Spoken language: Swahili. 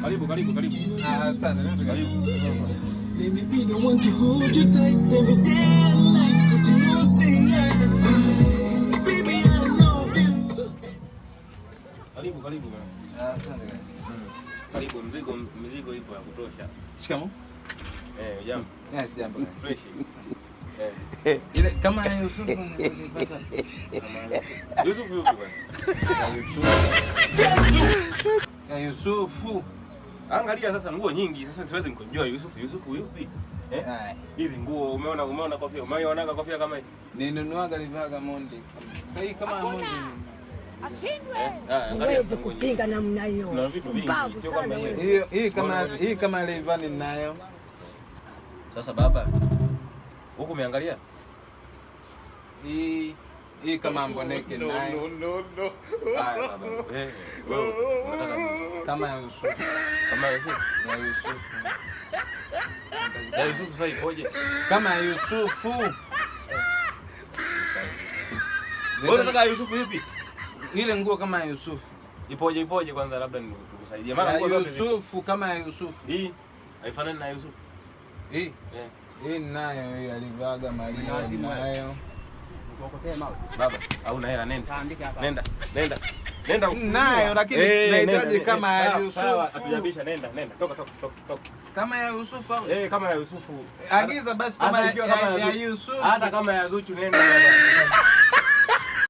Karibu. Asante. Karibu. Baby, we don't want to hold you tight every day and night, 'cause you know, say yeah. Baby, I love you. Karibu. Asante. Karibu, mzigo ipo ya kutosha. Shikamoo. Jambo. Yes, jambo. Fresh. Ile kama Yusufu nilipata. Yusufu yupi bwana? Yusufu. Angalia sasa nguo nyingi, sasa siwezi nikujua Yusufu yupi? Hizi nguo umeona kofia, umeona kofia kama hii? Ninunuaga livaga Mondi. Hii kama Mondi. Angalia sasa nguo nyingi. Pinga namna hiyo. Kuna vitu vingi, sio kama hiyo. Hii kama Levani ninayo. Sasa baba, huko umeangalia? Hii kama Mboneke nayo. No. Haya baba. Unataka nini? Kama Yusufu. Ya Yusufu sasa ipoje? Kama Yusufu. Wewe unataka Yusufu ipi? Ile nguo kama Yusufu. Ipoje kwanza labda nikusaidie. Maana nguo zote Yusufu kama Yusufu. Hii haifanani na Yusufu. Hii nayo hii alivaga Maria nayo. Baba, au na hela nenda. Nayo lakini nahitaji kama ya Yusufu. Sawa, atujabisha nenda. Toka. Kama ya Yusufu au? Kama ya Yusufu. Agiza basi kama ya Yusufu. Hata kama ya Zuchu nenda.